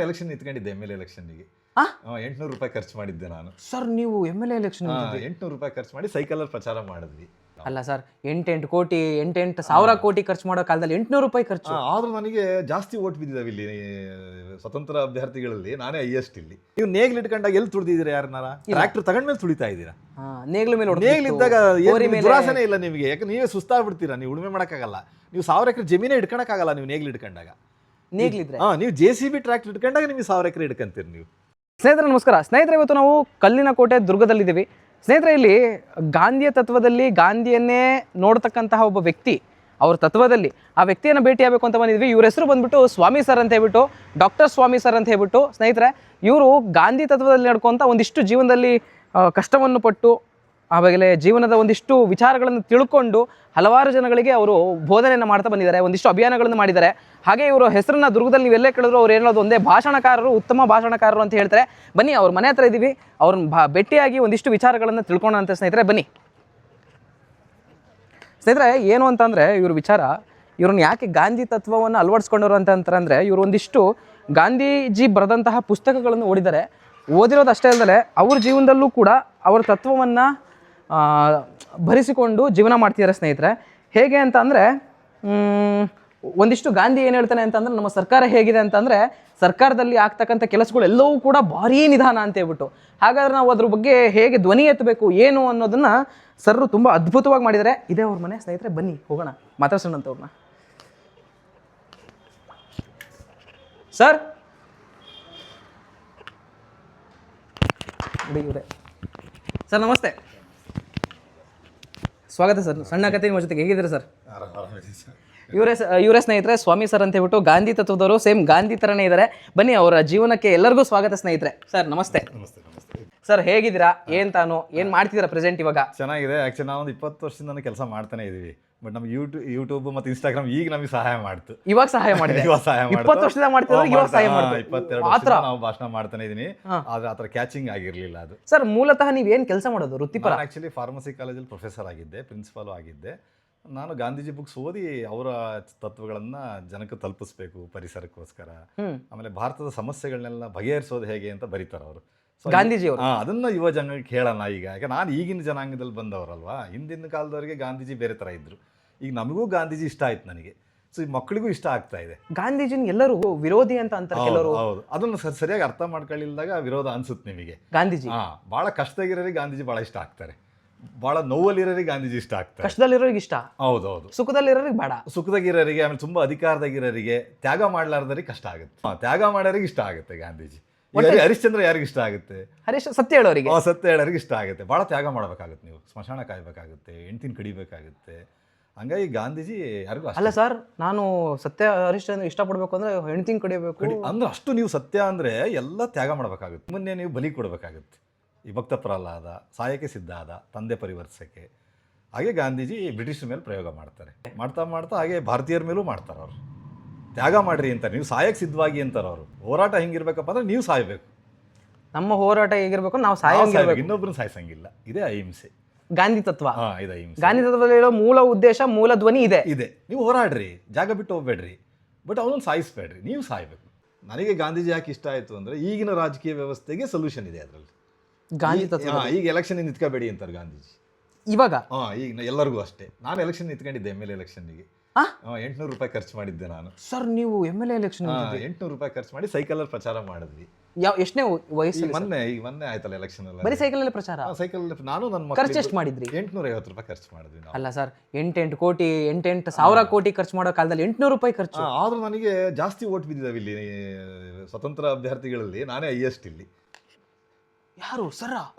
Election ನಿಂತ್ಕೊಂಡಿದ್ದೆ M L ಎಲೆಕ್ಷನ್ಗೆ. 800 ರೂಪಾಯಿ ಖರ್ಚು ಮಾಡಿದ್ದೆ ನಾನು. ಸರ್ ನೀವು ಎಮ್ ಎಲ್ ಎಲೆಕ್ಷನ್ 800 ರೂಪಾಯಿ ಖರ್ಚು ಮಾಡಿ ಸೈಕಲಲ್ಲಿ ಪ್ರಚಾರ ಮಾಡಿದ್ವಿ. ಅಲ್ಲ ಸರ್, 8 ಕೋಟಿ 8,000 ಕೋಟಿ ಖರ್ಚು ಮಾಡೋ ಕಾಲದಲ್ಲಿ 800 ರೂಪಾಯಿ ಖರ್ಚು. ಆದ್ರೂ ನನಗೆ ಜಾಸ್ತಿ ಓಟ್ ಬಿದ್ದಿದ್ದಾವೆ ಇಲ್ಲಿ ಸ್ವತಂತ್ರ ಅಭ್ಯರ್ಥಿಗಳಲ್ಲಿ. ನಾನೇ ಹೈಯೆಸ್ಟ್ ಇಲ್ಲಿ. ನೀವು ನೇಗ್ಲು ಇಟ್ಕೊಂಡಾಗ ಎಲ್ಲಿ ತುಳಿದಿದ್ದೀರಾ? ಯಾರನ್ನಾರ ಟ್ರ್ಯಾಕ್ಟರ್ ತಗೊಂಡ್ಮೇಲೆ ತುಳಿತಾ ಇದ್ದೀರಾ? ನೇಗ್ಲ ಮೇಲೆ ನೇಗ್ಲಿದ್ದಾಗ ದುರಾಸನೆ ಇಲ್ಲ ನಿಮಗೆ. ಯಾಕೆ ನೀವೇ ಸುಸ್ತಾಗ್ಬಿಡ್ತೀರಾ, ನೀವು ಉಳುಮೆ ಮಾಡೋಕ್ಕಾಗಲ್ಲ. ನೀವು 1000 ಎಕರೆ ಜಮೀನೇ ಇಟ್ಕೊಳಕ್ಕಾಗಲ್ಲ ನೀವು ನೇಗ್ಲು ಇಟ್ಕೊಂಡಾಗ. ನೇಗ್ಲಿದ್ರೆ ನೀವು JCB ಟ್ರ್ಯಾಕ್ಟರ್ ಇಟ್ಕೊಂಡಾಗ ನಿಮಗೆ 1000 ಎಕರೆ ಇಟ್ಕೊಂತೀರಿ ನೀವು. ಸ್ನೇಹಿತರೆ ನಮಸ್ಕಾರ. ಸ್ನೇಹಿತರೆ ಇವತ್ತು ನಾವು ಕಲ್ಲಿನ ಕೋಟೆ ದುರ್ಗದಲ್ಲಿದ್ದೀವಿ. ಸ್ನೇಹಿತರೆ ಇಲ್ಲಿ ಗಾಂಧಿಯ ತತ್ವದಲ್ಲಿ ಗಾಂಧಿಯನ್ನೇ ನೋಡ್ತಕ್ಕಂತಹ ಒಬ್ಬ ವ್ಯಕ್ತಿ, ಅವ್ರ ತತ್ವದಲ್ಲಿ ಆ ವ್ಯಕ್ತಿಯನ್ನು ಭೇಟಿಯಾಗಬೇಕು ಅಂತ ಬಂದಿದ್ವಿ. ಇವ್ರ ಹೆಸರು ಬಂದ್ಬಿಟ್ಟು ಸ್ವಾಮಿ ಸರ್ ಅಂತ ಹೇಳ್ಬಿಟ್ಟು, ಡಾಕ್ಟರ್ ಸ್ವಾಮಿ ಸರ್ ಅಂತ ಹೇಳ್ಬಿಟ್ಟು. ಸ್ನೇಹಿತರೆ ಇವರು ಗಾಂಧಿ ತತ್ವದಲ್ಲಿ ನಡ್ಕೊಂತ ಒಂದಿಷ್ಟು ಜೀವನದಲ್ಲಿ ಕಷ್ಟವನ್ನು ಪಟ್ಟು ಆಮೇಲೆ ಜೀವನದ ಒಂದಿಷ್ಟು ವಿಚಾರಗಳನ್ನು ತಿಳ್ಕೊಂಡು ಹಲವಾರು ಜನಗಳಿಗೆ ಅವರು ಬೋಧನೆಯನ್ನು ಮಾಡ್ತಾ ಬಂದಿದ್ದಾರೆ, ಒಂದಿಷ್ಟು ಅಭಿಯಾನಗಳನ್ನು ಮಾಡಿದ್ದಾರೆ. ಹಾಗೆ ಇವರು ಹೆಸರನ್ನ ದುರ್ಗದಲ್ಲಿ ನೀವೆಲ್ಲೇ ಕೇಳಿದ್ರು ಅವ್ರು ಹೇಳೋದು ಒಂದೇ, ಭಾಷಣಕಾರರು, ಉತ್ತಮ ಭಾಷಣಕಾರರು ಅಂತ ಹೇಳ್ತಾರೆ. ಬನ್ನಿ ಅವ್ರ ಮನೆ ಹತ್ರ ಇದ್ದೀವಿ, ಅವ್ರನ್ನ ಭೇಟಿಯಾಗಿ ಒಂದಿಷ್ಟು ವಿಚಾರಗಳನ್ನು ತಿಳ್ಕೊಳ್ಳೋಣ ಸ್ನೇಹಿತರೆ. ಬನ್ನಿ ಸ್ನೇಹಿತರೆ. ಏನು ಅಂತಂದರೆ ಇವ್ರ ವಿಚಾರ, ಇವ್ರನ್ನ ಯಾಕೆ ಗಾಂಧಿ ತತ್ವವನ್ನು ಅಳವಡಿಸ್ಕೊಂಡವರು ಅಂತಂದ್ರೆ ಇವರು ಒಂದಿಷ್ಟು ಗಾಂಧೀಜಿ ಬರೆದಂತಹ ಪುಸ್ತಕಗಳನ್ನು ಓದಿದ್ದಾರೆ. ಓದಿರೋದು ಅಷ್ಟೇ ಅಲ್ಲದೆ ಅವ್ರ ಜೀವನದಲ್ಲೂ ಕೂಡ ಅವರ ತತ್ವವನ್ನು ಭರಿಸಿಕೊಂಡು ಜೀವನ ಮಾಡ್ತಿದ್ದಾರೆ ಸ್ನೇಹಿತರೆ. ಹೇಗೆ ಅಂತ ಅಂದರೆ ಒಂದಿಷ್ಟು ಗಾಂಧಿ ಏನು ಹೇಳ್ತಾನೆ ಅಂತಂದರೆ, ನಮ್ಮ ಸರ್ಕಾರ ಹೇಗಿದೆ ಅಂತಂದರೆ ಸರ್ಕಾರದಲ್ಲಿ ಆಗ್ತಕ್ಕಂಥ ಕೆಲಸಗಳು ಎಲ್ಲವೂ ಕೂಡ ಭಾರೀ ನಿಧಾನ ಅಂತ ಹೇಳ್ಬಿಟ್ಟು. ಹಾಗಾದ್ರೆ ನಾವು ಅದ್ರ ಬಗ್ಗೆ ಹೇಗೆ ಧ್ವನಿ ಎತ್ತಬೇಕು ಏನು ಅನ್ನೋದನ್ನು ಸರ್ರು ತುಂಬ ಅದ್ಭುತವಾಗಿ ಮಾಡಿದ್ದಾರೆ. ಇದೇ ಅವ್ರ ಮನೆ ಸ್ನೇಹಿತರೆ. ಬನ್ನಿ ಹೋಗೋಣ, ಮಾತಾಡ್ಸೋಣ ಅಂತ ಅವ್ರನ್ನ. ಸರ್ ಇವರೇ ಸರ್, ನಮಸ್ತೆ, ಸ್ವಾಗತ ಸರ್. ಸಣ್ಣ ಕತೆ ನಿಮ್ಮ ಜೊತೆಗೆ ಹೇಗಿದ್ದೀರಾ ಸರ್? ಇವರೇ ಸ್ನೇಹಿತರೆ ಸ್ವಾಮಿ ಸರ್ ಅಂತ ಹೇಳ್ಬಿಟ್ಟು, ಗಾಂಧಿ ತತ್ವದವರು, ಸೇಮ್ ಗಾಂಧಿ ಥರನೇ ಇದ್ದಾರೆ. ಬನ್ನಿ ಅವರ ಜೀವನಕ್ಕೆ ಎಲ್ಲರಿಗೂ ಸ್ವಾಗತ ಸ್ನೇಹಿತರೆ. ಸರ್ ನಮಸ್ತೆ. ಸರ್ ಹೇಗಿದ್ದೀರಾ? ಏನು ಮಾಡ್ತಿದ್ದೀರಾ ಪ್ರೆಸೆಂಟ್ ಇವಾಗ? ಚೆನ್ನಾಗಿದೆ. ಆ್ಯಕ್ಚುಲಿ ನಾವೊಂದು 20 ವರ್ಷದಿಂದ ಕೆಲಸ ಮಾಡ್ತಾನೆ ಇದ್ದೀವಿ. ಬಟ್ ನಮ್ಗೆ ಯೂಟ್ಯೂಬ್ ಮತ್ತು ಇನ್ಸ್ಟಾಗ್ರಾಮ್ ಈಗ ನಮಗೆ ಸಹಾಯ ಮಾಡ್ತು. ಇವಾಗ ಸಹಾಯ ಮಾಡಿದೆ. 20 ವರ್ಷದಿಂದ ಮಾಡ್ತಿದ್ರೆ ಇವಾಗ ಸಹಾಯ ಮಾಡ್ತು. 22 ವರ್ಷ ನಾವು ಭಾಷಣ ಮಾಡ್ತಾನೆ ಇದ್ದೀನಿ. ಆದ್ರೆ ಆ ಥರ ಕ್ಯಾಚಿಂಗ್ ಆಗಿರಲಿಲ್ಲ ಅದು. ಸರ್ ಮೂಲತಃ ನೀವೇನು ಕೆಲಸ ಮಾಡೋದು ವೃತ್ತಿಪರ? ಆ್ಯಕ್ಚುಲಿ ಫಾರ್ಮಸಿ ಕಾಲೇಜಲ್ಲಿ ಪ್ರೊಫೆಸರ್ ಆಗಿದ್ದೆ, ಪ್ರಿನ್ಸಿಪಾಲು ಆಗಿದ್ದೆ. ನಾನು ಗಾಂಧೀಜಿ ಬುಕ್ಸ್ ಓದಿ ಅವರ ತತ್ವಗಳನ್ನು ಜನಕ್ಕೆ ತಲುಪಿಸ್ಬೇಕು ಪರಿಸರಕ್ಕೋಸ್ಕರ, ಆಮೇಲೆ ಭಾರತದ ಸಮಸ್ಯೆಗಳನ್ನೆಲ್ಲ ಬಗೆಹರಿಸೋದು ಹೇಗೆ ಅಂತ ಬರೀತಾರೆ ಅವರು. ಗಾಂಧೀಜಿಯವರು ಅದನ್ನ ಯುವ ಜನಕ್ಕೆ ಹೇಳೋಣ ಈಗ. ಯಾಕೆ ನಾನು ಈಗಿನ ಜನಾಂಗದಲ್ಲಿ ಬಂದವರಲ್ವಾ. ಹಿಂದಿನ ಕಾಲದವರಿಗೆ ಗಾಂಧೀಜಿ ಬೇರೆ ಥರ ಇದ್ರು. ಈಗ ನಮಗೂ ಗಾಂಧೀಜಿ ಇಷ್ಟ ಆಯ್ತು ನನಗೆ. ಸೊ ಈ ಮಕ್ಕಳಿಗೂ ಇಷ್ಟ ಆಗ್ತಾ ಇದೆ. ಗಾಂಧೀಜಿನ ಎಲ್ಲರೂ ವಿರೋಧಿ ಅಂತ ಅಂತಾರೆ ಕೆಲವರು. ಹೌದು, ಅದನ್ನು ಸರಿಯಾಗಿ ಅರ್ಥ ಮಾಡ್ಕೊಳ್ಳಿಲ್ದಾಗ ವಿರೋಧ ಅನ್ಸುತ್ತೆ ನಿಮಗೆ. ಗಾಂಧೀಜಿ ಭಾಳ ಕಷ್ಟದಾಗಿರೋರಿಗೆ ಗಾಂಧೀಜಿ ಭಾಳ ಇಷ್ಟ ಆಗ್ತಾರೆ, ಭಾಳ ನೋವಲ್ಲಿರೋರಿಗೆ ಗಾಂಧೀಜಿ ಇಷ್ಟ ಆಗ್ತಾರೆ. ಕಷ್ಟದಲ್ಲಿರೋರಿಗೆ ಇಷ್ಟ, ಹೌದೌದು. ಸುಖದಲ್ಲಿರೋರಿಗೆ ಬೇಡ. ಸುಖದಾಗಿರೋರಿಗೆ, ಆಮೇಲೆ ತುಂಬಾ ಅಧಿಕಾರದಾಗಿರೋರಿಗೆ, ತ್ಯಾಗ ಮಾಡ್ಲಾರ್ದರಿಗೆ ಕಷ್ಟ ಆಗುತ್ತೆ. ತ್ಯಾಗ ಮಾಡೋರಿಗೆ ಇಷ್ಟ ಆಗುತ್ತೆ ಗಾಂಧೀಜಿ. ಹರಿಶ್ಚಂದ್ರ ಯಾರಿಗೆ ಇಷ್ಟ ಆಗುತ್ತೆ? ಸತ್ಯ ಹೇಳೋರಿಗೆ, ಸತ್ಯ ಹೇಳೋರಿಗೆ ಇಷ್ಟ ಆಗುತ್ತೆ. ಭಾಳ ತ್ಯಾಗ ಮಾಡಬೇಕಾಗುತ್ತೆ, ನೀವು ಸ್ಮಶಾನ ಕಾಯ್ಬೇಕಾಗುತ್ತೆ, ಹೆಂಡ್ತಿನ ಕಡಿಬೇಕಾಗುತ್ತೆ. ಹಂಗಾಗಿ ಗಾಂಧೀಜಿ ಯಾರಿಗೂ ಅಲ್ಲ ಸರ್. ನಾನು ಸತ್ಯ ಹರಿಶ್ಚಂದ್ರ ಇಷ್ಟಪಡ್ಬೇಕು ಅಂದ್ರೆ ಹೆಂಡ್ತಿನ ಕಡಿಬೇಕು ಅಂದ್ರೆ ಅಷ್ಟು ನೀವು ಸತ್ಯ ಅಂದ್ರೆ ಎಲ್ಲ ತ್ಯಾಗ ಮಾಡಬೇಕಾಗುತ್ತೆ. ಮೊನ್ನೆ ನೀವು ಬಲಿ ಕೊಡಬೇಕಾಗುತ್ತೆ. ಈ ಭಕ್ತ ಪ್ರಹ್ಲಾದ ಸಾಯಕ್ಕೆ ಸಿದ್ಧ ಆದ, ತಂದೆ ಪರಿವರ್ತಿಸಕ್ಕೆ. ಹಾಗೆ ಗಾಂಧೀಜಿ ಬ್ರಿಟಿಷರ ಮೇಲೆ ಪ್ರಯೋಗ ಮಾಡ್ತಾರೆ. ಮಾಡ್ತಾ ಮಾಡ್ತಾ ಹಾಗೆ ಭಾರತೀಯರ ಮೇಲೂ ಮಾಡ್ತಾರೆ. ಅವರು ತ್ಯಾಗ ಮಾಡ್ರಿ ಅಂತಾರೆ, ನೀವು ಸಾಯಕ್ಕೆ ಸಿದ್ಧವಾಗಿ ಅಂತಾರೆ ಅವರು. ಹೋರಾಟ ಹೆಂಗಿರ್ಬೇಕಪ್ಪ ಅಂದ್ರೆ ನೀವು ಸಾಯ್ಬೇಕು. ನಮ್ಮ ಹೋರಾಟ ಹೇಗಿರ್ಬೇಕು, ನಾವು ಸಾಯಂಗಿರ್ಬೇಕು, ಇನ್ನೊಬ್ಬರನ್ನ ಸಾಯಿಸಂಗಿಲ್ಲ. ಇದೇ ಅಹಿಂಸೆ, ಗಾಂಧಿ ತತ್ವ. ಇದು ಅಹಿಂಸೆ. ಗಾಂಧಿ ತತ್ವದಲ್ಲಿ ಹೇಳೋ ಮೂಲ ಉದ್ದೇಶ, ಮೂಲ ಧ್ವನಿ ಇದೆ. ನೀವು ಹೋರಾಡ್ರಿ, ಜಾಗ ಬಿಟ್ಟು ಹೋಗ್ಬೇಡ್ರಿ, ಬಟ್ ಅವನನ್ನು ಸಾಯಿಸ್ಬೇಡ್ರಿ, ನೀವು ಸಾಯ್ಬೇಕು. ನನಗೆ ಗಾಂಧೀಜಿ ಯಾಕೆ ಇಷ್ಟ ಆಯಿತು ಅಂದರೆ ಈಗಿನ ರಾಜಕೀಯ ವ್ಯವಸ್ಥೆಗೆ ಸೊಲ್ಯೂಷನ್ ಇದೆ ಅದರಲ್ಲಿ. ಗಾಂಧಿ ತತ್ವ ಈಗ ಎಲೆಕ್ಷನ್ ನಿಂತ್ಕೋಬೇಡಿ ಅಂತಾರೆ ಗಾಂಧೀಜಿ ಇವಾಗ. ಈಗ ಎಲ್ಲರಿಗೂ ಅಷ್ಟೇ. ನಾನು ಎಲೆಕ್ಷನ್ ನಿಂತ್ಕೊಂಡಿದ್ದೆ ಎಮ್ ಎಲ್ ಎಲೆಕ್ಷನ್ಗೆ. 800 ರೂಪಾಯಿ ಖರ್ಚು ಮಾಡಿದ್ದೆ ನಾನು. ಸರ್ ನೀವು ಎಮ್ ಎಲ್ ಎಲೆಕ್ಷನ್ 800 ರೂಪಾಯಿ ಖರ್ಚು ಮಾಡಿ ಸೈಕಲಲ್ಲಿ ಪ್ರಚಾರ ಮಾಡಿದ್ವಿ. ಎಷ್ಟನೇ ವಯಸ್ಸು? ಮೊನ್ನೆ ಆಯ್ತಲ್ಲ ಎಲೆಕ್ಷನ್ ಎಲ್ಲ. ಬರೀ ಸೈಕಲಲ್ಲಿ ಪ್ರಚಾರ? ಸೈಕಲ್ ನಾನು ನನ್ನ ಖರ್ಚು ಎಷ್ಟು ಮಾಡಿದ್ರಿ? 850 ರೂಪಾಯಿ ಖರ್ಚು ಮಾಡಿದ್ವಿ ನಾವು. ಅಲ್ಲ ಸರ್, 8,000 ಕೋಟಿ ಖರ್ಚು ಮಾಡೋ ಕಾಲದಲ್ಲಿ 800 ರೂಪಾಯಿ ಖರ್ಚು. ಆದ್ರೂ ನನಗೆ ಜಾಸ್ತಿ ಓಟ್ ಬಿದ್ದಿದ್ದಾವೆ ಇಲ್ಲಿ ಸ್ವತಂತ್ರ ಅಭ್ಯರ್ಥಿಗಳಲ್ಲಿ. ನಾನೇ ಹೈಯೆಸ್ಟ್ ಇಲ್ಲಿ. ಯಾರು ಸರ?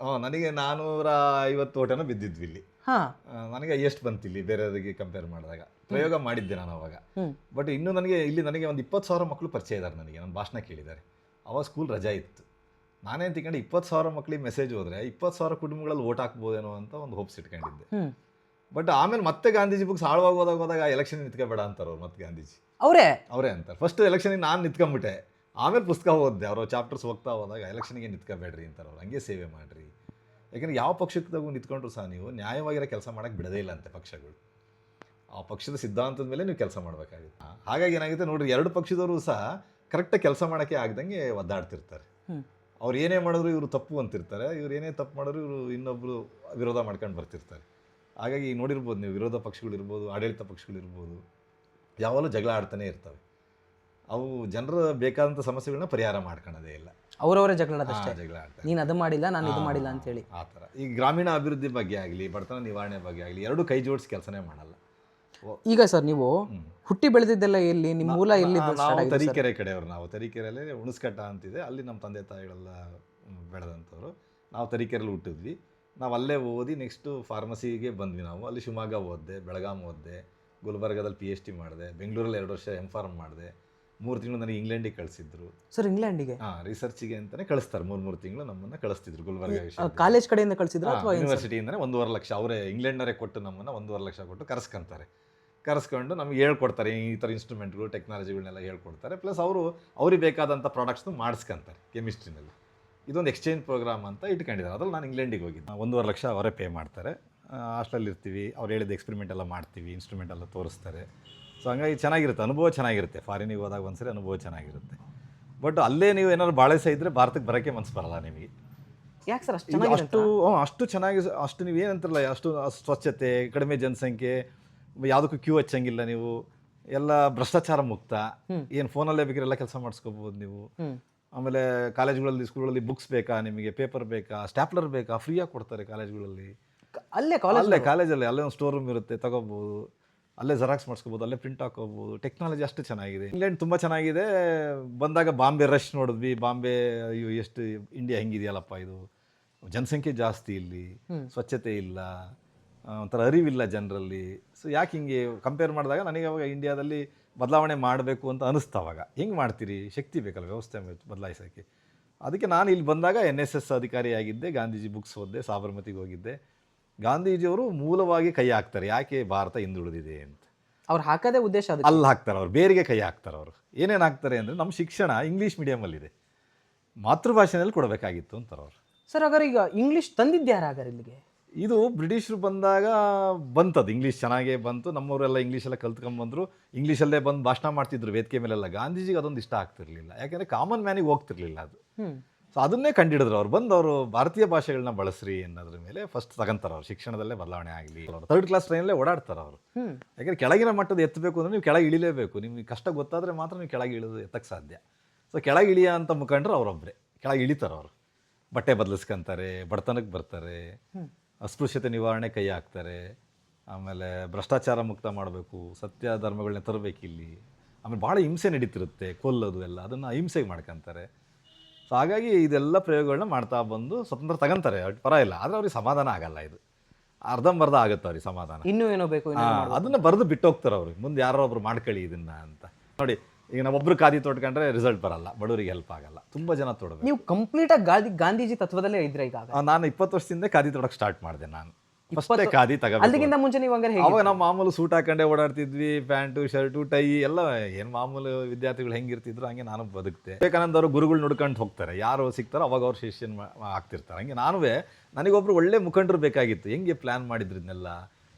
ನನಗೆ 450 ಓಟನ ಬಿದ್ದಿದ್ವಿ ಇಲ್ಲಿ. ನನಗೆ ಹೈಯೆಸ್ಟ್ ಬಂತಿಲ್ಲಿ ಬೇರೆಯವರಿಗೆ ಕಂಪೇರ್ ಮಾಡಿದಾಗ. ಪ್ರಯೋಗ ಮಾಡಿದ್ದೆ ನಾನು ಅವಾಗ. ಬಟ್ ಇನ್ನು ನನಗೆ ಒಂದು 20,000 ಮಕ್ಕಳು ಪರಿಚಯ ಇದ್ದಾರೆ. ನನಗೆ ನನ್ನ ಭಾಷಣ ಕೇಳಿದ್ದಾರೆ. ಅವಾಗ ಸ್ಕೂಲ್ ರಜಾ ಇತ್ತು. ನಾನೇನು ತಿಳ್ಕೊಂಡು 20,000 ಮಕ್ಕಳಿಗೆ ಮೆಸೇಜ್ ಹೋದರೆ 20,000 ಕುಟುಂಬಗಳಲ್ಲಿ ಓಟ್ ಹಾಕ್ಬೋದೇನೋ ಅಂತ ಒಂದು ಹೋಪ್ಸ್ ಇಟ್ಕೊಂಡಿದ್ದೆ. ಬಟ್ ಆಮೇಲೆ ಮತ್ತೆ ಗಾಂಧೀಜಿ ಬುಕ್ಸ್ ಆಳ್ವಾಗ ಹೋದಾಗ ಎಲೆಕ್ಷನ್ ನಿಂತ್ಕೋಬೇಡ ಅಂತಾರೆ ಅವ್ರು. ಮತ್ತೆ ಗಾಂಧೀಜಿ ಅವರೇ ಅಂತಾರೆ. ಫಸ್ಟ್ ಎಲೆಕ್ಷನಿಗೆ ನಾನು ನಿಂತ್ಕೊಂಡ್ಬಿಟ್ಟೆ, ಆಮೇಲೆ ಪುಸ್ತಕ ಓದಿದೆ. ಅವರು ಚಾಪ್ಟರ್ಸ್ ಹೋಗ್ತಾ ಹೋದಾಗ ಎಲೆಕ್ಷನ್ಗೆ ನಿಂತ್ಕೋಬೇಡ್ರಿ ಅಂತಾರೆ ಅವ್ರು. ಹಂಗೆ ಸೇವೆ ಮಾಡಿರಿ. ಯಾಕಂದರೆ ಯಾವ ಪಕ್ಷದಾಗೂ ನಿಂತ್ಕೊಂಡ್ರು ಸಹ ನೀವು ನ್ಯಾಯವಾಗಿರೋ ಕೆಲಸ ಮಾಡೋಕ್ಕೆ ಬಿಡೋದೇ ಇಲ್ಲ ಅಂತೆ ಪಕ್ಷಗಳು. ಆ ಪಕ್ಷದ ಸಿದ್ಧಾಂತದ ಮೇಲೆ ನೀವು ಕೆಲಸ ಮಾಡಬೇಕಾಗುತ್ತೆ. ಹಾಗಾಗಿ ಏನಾಗುತ್ತೆ ನೋಡ್ರಿ, ಎರಡು ಪಕ್ಷದವರು ಸಹ ಕರೆಕ್ಟಾಗಿ ಕೆಲಸ ಮಾಡೋಕ್ಕೆ ಆಗ್ದಂಗೆ ಒದ್ದಾಡ್ತಿರ್ತಾರೆ. ಅವ್ರು ಏನೇ ಮಾಡಿದ್ರು ಇವರು ತಪ್ಪು ಅಂತಿರ್ತಾರೆ, ಇವ್ರು ಏನೇ ತಪ್ಪು ಮಾಡಿದ್ರು ಇವರು ಇನ್ನೊಬ್ಬರು ವಿರೋಧ ಮಾಡ್ಕೊಂಡು ಬರ್ತಿರ್ತಾರೆ. ಹಾಗಾಗಿ ಈಗ ನೋಡಿರ್ಬೋದು ನೀವು, ವಿರೋಧ ಪಕ್ಷಗಳಿರ್ಬೋದು, ಆಡಳಿತ ಪಕ್ಷಗಳಿರ್ಬೋದು, ಯಾವಾಗಲೂ ಜಗಳ ಆಡ್ತಾನೆ ಇರ್ತವೆ. ಅವು ಜನರ ಬೇಕಾದಂಥ ಸಮಸ್ಯೆಗಳನ್ನ ಪರಿಹಾರ ಮಾಡ್ಕೊಳ್ಳೋದೇ ಇಲ್ಲ, ಅವರವರೇ ಜಗಳಾಡೋದಷ್ಟೇ. ಜಗಳ ಆಡ್ತಾರೆ, ನೀನು ಅದು ಮಾಡಿಲ್ಲ, ನಾನು ಇದು ಮಾಡಿಲ್ಲ ಅಂತೇಳಿ. ಆ ಥರ. ಈ ಗ್ರಾಮೀಣ ಅಭಿವೃದ್ಧಿ ಬಗ್ಗೆ ಆಗಲಿ, ಬಡತನ ನಿವಾರಣೆ ಬಗ್ಗೆ ಆಗಲಿ, ಎರಡೂ ಕೈ ಜೋಡಿಸಿ ಕೆಲಸನೇ ಮಾಡಲ್ಲ. ಈಗ ಸರ್ ನೀವು ಹುಟ್ಟಿ ಬೆಳೆದಿದ್ದೆಲ್ಲ ಎಲ್ಲಿ, ನಿಮ್ಮ ಮೂಲ ಎಲ್ಲಿ? ನಾವು ತರೀಕೆರೆ ಕಡೆಯವರು. ನಾವು ತರೀಕೆರೆಯಲ್ಲಿ ಉಣಸ್ಕಟ್ಟ ಅಂತಿದೆ, ಅಲ್ಲಿ ನಮ್ಮ ತಂದೆ ತಾಯಿಗಳೆಲ್ಲ ಬೆಳೆದಂಥವ್ರು. ನಾವು ತರೀಕೆರೆಯಲ್ಲಿ ಹುಟ್ಟಿದ್ವಿ. ನಾವು ಅಲ್ಲೇ ಓದಿ ನೆಕ್ಸ್ಟು ಫಾರ್ಮಸಿಗೆ ಬಂದ್ವಿ. ನಾವು ಅಲ್ಲಿ ಶಿವಮೊಗ್ಗ ಓದಿದೆ, ಬೆಳಗಾಂ ಓದಿದೆ, ಗುಲ್ಬರ್ಗದಲ್ಲಿ PhD ಮಾಡಿದೆ, ಬೆಂಗಳೂರಲ್ಲಿ 2 ವರ್ಷ M.Pharm ಮಾಡಿದೆ. 3 ತಿಂಗಳು ನನಗೆ ಇಂಗ್ಲೆಂಡಿಗೆ ಕಳಿಸಿದ್ರು ಸರ್. ಇಂಗ್ಲೆಂಡಿಗೆ? ರಿಸರ್ಚಿಗೆ ಅಂತಲೇ ಕಳಿಸ್ತಾರೆ. 3 ತಿಂಗಳು ನಮ್ಮನ್ನು ಕಳಿಸ್ತಿದ್ರು ಗುಲ್ಬರ್ಗ ಕಾಲೇಜ್ ಕಡೆಯಿಂದ ಕಳಿಸಿದ್ರು ಅಥವಾ ಯೂನಿವರ್ಸಿಟಿಯಿಂದನೇ 1.5 ಲಕ್ಷ ಅವರೇ ಇಂಗ್ಲೆಂಡ್ನವರೇ ಕೊಟ್ಟು ನಮ್ಮನ್ನು 1.5 ಲಕ್ಷ ಕೊಟ್ಟು ಕರೆಸ್ಕೊಂಡು ನಮಗೆ ಹೇಳ್ಕೊಡ್ತಾರೆ. ಈ ಥರ ಇನ್ಸ್ಟ್ರೂಮೆಂಟ್ಗಳು, ಟೆಕ್ನಾಲಜಿಗಳನ್ನೆಲ್ಲ ಹೇಳ್ಕೊಡ್ತಾರೆ. ಪ್ಲಸ್ ಅವ್ರಿಗೆ ಬೇಕಾದಂಥ ಪ್ರಾಡಕ್ಟ್ಸ್ನು ಮಾಡಿಸ್ಕೊಂತಾರೆ ಕೆಮಿಸ್ಟ್ರಿನಲ್ಲಿ. ಇದೊಂದು ಎಕ್ಸ್ಚೇಂಜ್ ಪ್ರೋಗ್ರಾಮ್ ಅಂತ ಇಟ್ಕೊಂಡಿದ್ದಾರೆ. ಅದ್ರಲ್ಲಿ ನಾನು ಇಂಗ್ಲೆಂಡಿಗೆ ಹೋಗಿದ್ದೆ. 1.5 ಲಕ್ಷ ಅವರೇ ಪೇ ಮಾಡ್ತಾರೆ. ಹಾಸ್ಟೆಲಲ್ಲಿ ಇರ್ತೀವಿ, ಅವ್ರು ಹೇಳಿದ ಎಕ್ಸ್ಪೆರಿಮೆಂಟ್ ಎಲ್ಲ ಮಾಡ್ತೀವಿ, ಇನ್ಸ್ಟ್ರೂಮೆಂಟ್ ಎಲ್ಲ ತೋರಿಸ್ತಾರೆ. ಸೊ ಹಂಗಾಗಿ ಚೆನ್ನಾಗಿರುತ್ತೆ, ಅನುಭವ ಚೆನ್ನಾಗಿರುತ್ತೆ. ಫಾರಿನಿಗೆ ಹೋದಾಗ ಒಂದ್ಸರಿ ಅನುಭವ ಚೆನ್ನಾಗಿರುತ್ತೆ. ಬಟ್ ಅಲ್ಲೇ ನೀವು ಏನಾದ್ರು ಬಾಳೆಸ ಇದ್ದರೆ ಭಾರತಕ್ಕೆ ಬರೋಕ್ಕೆ ಮನಸ್ಸು ಬರಲ್ಲ ನಿಮಗೆ. ಯಾಕೆ ಸರ್ ಅಷ್ಟು ಚೆನ್ನಾಗಿ, ಅಷ್ಟು ನೀವು ಏನಂತಾರಲ್ಲ, ಅಷ್ಟು ಸ್ವಚ್ಛತೆ, ಕಡಿಮೆ ಜನಸಂಖ್ಯೆ, ಯಾವುದಕ್ಕೂ ಕ್ಯೂ ಹಚ್ಚಂಗಿಲ್ಲ ನೀವು, ಎಲ್ಲ ಭ್ರಷ್ಟಾಚಾರ ಮುಕ್ತ. ಏನು ಫೋನಲ್ಲೇ ಬೇಕಾದ್ರೆ ಎಲ್ಲ ಕೆಲಸ ಮಾಡಿಸ್ಕೋಬೋದು ನೀವು. ಆಮೇಲೆ ಕಾಲೇಜ್ಗಳಲ್ಲಿ, ಸ್ಕೂಲ್ಗಳಲ್ಲಿ ಬುಕ್ಸ್ ಬೇಕಾ ನಿಮಗೆ, ಪೇಪರ್ ಬೇಕಾ, ಸ್ಟ್ಯಾಪ್ಲರ್ ಬೇಕಾ, ಫ್ರೀಯಾಗಿ ಕೊಡ್ತಾರೆ ಕಾಲೇಜ್ಗಳಲ್ಲಿ. ಅಲ್ಲೇ ಕಾಲೇಜಲ್ಲಿ ಅಲ್ಲೇ ಒಂದು ಸ್ಟೋರ್ ರೂಮ್ ಇರುತ್ತೆ, ತಗೋಬೋದು. ಅಲ್ಲೇ ಜೆರಾಕ್ಸ್ ಮಾಡಿಸ್ಕೋಬೋದು, ಅಲ್ಲೇ ಪ್ರಿಂಟ್ ಹಾಕೋಬೋದು. ಟೆಕ್ನಾಲಜಿ ಅಷ್ಟು ಚೆನ್ನಾಗಿದೆ. ಇಂಗ್ಲೆಂಡ್ ತುಂಬ ಚೆನ್ನಾಗಿದೆ. ಬಂದಾಗ ಬಾಂಬೆ ರಶ್ ನೋಡಿದ್ವಿ. ಬಾಂಬೆ, ಅಯ್ಯೋ ಎಷ್ಟು ಇಂಡಿಯಾ ಹೆಂಗಿದೆಯಲ್ಲಪ್ಪ, ಇದು ಜನಸಂಖ್ಯೆ ಜಾಸ್ತಿ, ಇಲ್ಲಿ ಸ್ವಚ್ಛತೆ ಇಲ್ಲ, ಒಂಥರ ಅರಿವಿಲ್ಲ ಜನರಲ್ಲಿ. ಸೊ ಯಾಕೆ ಹಿಂಗೆ ಕಂಪೇರ್ ಮಾಡಿದಾಗ ನನಗೆ ಅವಾಗ ಇಂಡಿಯಾದಲ್ಲಿ ಬದಲಾವಣೆ ಮಾಡಬೇಕು ಅಂತ ಅನಿಸ್ತಾವಾಗ. ಹೆಂಗೆ ಮಾಡ್ತೀರಿ? ಶಕ್ತಿ ಬೇಕಲ್ಲ ವ್ಯವಸ್ಥೆ ಬದಲಾಯಿಸೋಕ್ಕೆ. ಅದಕ್ಕೆ ನಾನು ಇಲ್ಲಿ ಬಂದಾಗ NSS ಅಧಿಕಾರಿಯಾಗಿದ್ದೆ, ಗಾಂಧೀಜಿ ಬುಕ್ಸ್ ಓದಿದೆ, ಸಾಬರಮತಿಗೆ ಹೋಗಿದ್ದೆ. ಗಾಂಧೀಜಿಯವರು ಮೂಲವಾಗಿ ಕೈ ಹಾಕ್ತಾರೆ, ಯಾಕೆ ಭಾರತ ಹಿಂದುಳಿದಿದೆ ಅಂತ. ಅವ್ರು ಹಾಕೋದೇ ಉದ್ದೇಶ ಅಲ್ಲಿ ಹಾಕ್ತಾರೆ, ಅವ್ರು ಬೇರೆಗೆ ಕೈ ಹಾಕ್ತಾರೆ. ಅವರು ಏನೇನು ಹಾಕ್ತಾರೆ ಅಂದರೆ, ನಮ್ಮ ಶಿಕ್ಷಣ ಇಂಗ್ಲೀಷ್ ಮೀಡಿಯಮಲ್ಲಿದೆ, ಮಾತೃಭಾಷೆಯಲ್ಲಿ ಕೊಡಬೇಕಾಗಿತ್ತು ಅಂತಾರೆ ಅವರು. ಸರ್ ಹಾಗಾದ್ರೆ ಈಗ ಇಂಗ್ಲೀಷ್ ತಂದಿದ್ಯಾರು ಹಾಗಾದ್ರೆ ಇಲ್ಲಿಗೆ? ಇದು ಬ್ರಿಟಿಷರು ಬಂದಾಗ ಬಂತದ್ದು, ಇಂಗ್ಲೀಷ್ ಚೆನ್ನಾಗೇ ಬಂತು. ನಮ್ಮವರೆಲ್ಲ ಇಂಗ್ಲೀಷೆಲ್ಲ ಕಲ್ತ್ಕೊಂಡ್ಬಂದರು, ಇಂಗ್ಲೀಷಲ್ಲೇ ಬಂದು ಭಾಷಣ ಮಾಡ್ತಿದ್ರು ವೇದಿಕೆ ಮೇಲೆಲ್ಲ. ಗಾಂಧೀಜಿಗೆ ಅದೊಂದು ಇಷ್ಟ ಆಗ್ತಿರ್ಲಿಲ್ಲ, ಯಾಕೆಂದರೆ ಕಾಮನ್ ಮ್ಯಾನಿಗೆ ಹೋಗ್ತಿರ್ಲಿಲ್ಲ ಅದು. ಸೊ ಅದನ್ನೇ ಕಂಡಿಡಿದ್ರು ಅವ್ರು. ಬಂದು ಅವರು ಭಾರತೀಯ ಭಾಷೆಗಳನ್ನ ಬಳಸ್ರಿ ಅನ್ನೋದ್ರ ಮೇಲೆ ಫಸ್ಟ್ ತಗೊಂತಾರೆ ಅವ್ರು. ಶಿಕ್ಷಣದಲ್ಲೇ ಬದಲಾವಣೆ ಆಗಲಿ. ಅವರು 3rd ಕ್ಲಾಸ್ ಟ್ರೈನಲ್ಲೇ ಓಡಾಡ್ತಾರೆ ಅವರು. ಯಾಕೆಂದರೆ ಕೆಳಗಿನ ಮಟ್ಟದ ಎತ್ತಬೇಕು ಅಂದರೆ ನೀವು ಕೆಳಗೆ ಇಳಿಲೇಬೇಕು. ನಿಮಗೆ ಕಷ್ಟ ಗೊತ್ತಾದರೆ ಮಾತ್ರ ನೀವು ಕೆಳಗೆ ಇಳಿದು ಎತ್ತಕ್ಕೆ ಸಾಧ್ಯ. ಸೊ ಕೆಳಗೆ ಇಳಿಯ ಅಂತ ಮುಖಂಡರು ಅವರೊಬ್ಬರೇ ಕೆಳಗೆ ಇಳಿತಾರೆ ಅವರು. ಬಟ್ಟೆ ಬದಲಿಸ್ಕೊಂತಾರೆ, ಬಡತನಕ್ಕೆ ಬರ್ತಾರೆ, ಅಸ್ಪೃಶ್ಯತೆ ನಿವಾರಣೆ ಕೈ ಹಾಕ್ತಾರೆ. ಆಮೇಲೆ ಭ್ರಷ್ಟಾಚಾರ ಮುಕ್ತ ಮಾಡಬೇಕು, ಸತ್ಯ ಧರ್ಮಗಳನ್ನ ತರಬೇಕು ಇಲ್ಲಿ. ಆಮೇಲೆ ಭಾಳ ಹಿಂಸೆ ನಡೀತಿರುತ್ತೆ, ಕೊಲ್ಲೋದು ಎಲ್ಲ, ಅದನ್ನು ಅಹಿಂಸೆಗೆ ಮಾಡ್ಕೊತಾರೆ. ಸೊ ಹಾಗಾಗಿ ಇದೆಲ್ಲ ಪ್ರಯೋಗಗಳನ್ನ ಮಾಡ್ತಾ ಬಂದು ಸ್ವತಂತ್ರ ತಗೊಂತಾರೆ, ಪರ ಇಲ್ಲ. ಆದರೆ ಅವ್ರಿಗೆ ಸಮಾಧಾನ ಆಗಲ್ಲ. ಇದು ಅರ್ಧಂಬರ್ಧ ಆಗುತ್ತೆ ಅವ್ರಿಗೆ ಸಮಾಧಾನ. ಇನ್ನೂ ಏನೋ ಬೇಕು, ಅದನ್ನು ಬರೆದು ಬಿಟ್ಟು ಹೋಗ್ತಾರೆ ಅವ್ರಿಗೆ, ಮುಂದೆ ಯಾರೋ ಒಬ್ರು ಮಾಡ್ಕೊಳ್ಳಿ ಇದನ್ನ ಅಂತ. ನೋಡಿ, ಈಗ ನಾವೊಬ್ರು ಖಾದಿ ತೊಟ್ಕೊಂಡ್ರೆ ರಿಸಲ್ಟ್ ಬರಲ್ಲ, ಬಡವರಿಗೆ ಹೆಲ್ಪ್ ಆಗಲ್ಲ. ತುಂಬ ಜನ ತೊಡಬೇಕು. ನೀವು ಕಂಪ್ಲೀಟಾಗಿ ಗಾಂಧೀಜಿ ತತ್ವದಲ್ಲೇ ಇದ್ರೆ ಈಗ? ನಾನು 20 ವರ್ಷದಿಂದ ಖಾದಿ ತೊಡಕ್ಕೆ ಸ್ಟಾರ್ಟ್ ಮಾಡಿದೆ. ನಾನು ಫಸ್ಟೇ ಖಾದಿ ತಗೋಬೇಕು. ಅದಕ್ಕಿಂತ ಮುಂಚೆ ನೀವು ಹಂಗಾರೆ ಅವಾಗ ನಾವು ಮಾಮೂಲು ಸೂಟ್ ಹಾಕೊಂಡೇ ಓಡಾಡ್ತಿದ್ವಿ, ಪ್ಯಾಂಟು ಶರ್ಟು ಟೈ ಎಲ್ಲ. ಏನು ಮಾಮೂಲು ವಿದ್ಯಾರ್ಥಿಗಳು ಹೆಂಗಿರ್ತಿದ್ರು ಹಂಗೆ ನಾನು ಬದುಕ್ತೆ. ವಿವೇಕಾನಂದ ಅವರು ಗುರುಗಳು ನೋಡ್ಕೊಂಡು ಹೋಗ್ತಾರೆ, ಯಾರು ಸಿಗ್ತಾರೋ ಅವಾಗ ಅವ್ರು ಶಿಷ್ಯನ್ ಆಗ್ತಿರ್ತಾರೆ. ಹಂಗೆ ನನಗೊಬ್ರು ಒಳ್ಳೆ ಮುಖಂಡರು ಬೇಕಾಗಿತ್ತು. ಹೆಂಗೆ ಪ್ಲ್ಯಾನ್ ಮಾಡಿದ್ರನ್ನೆಲ್ಲ,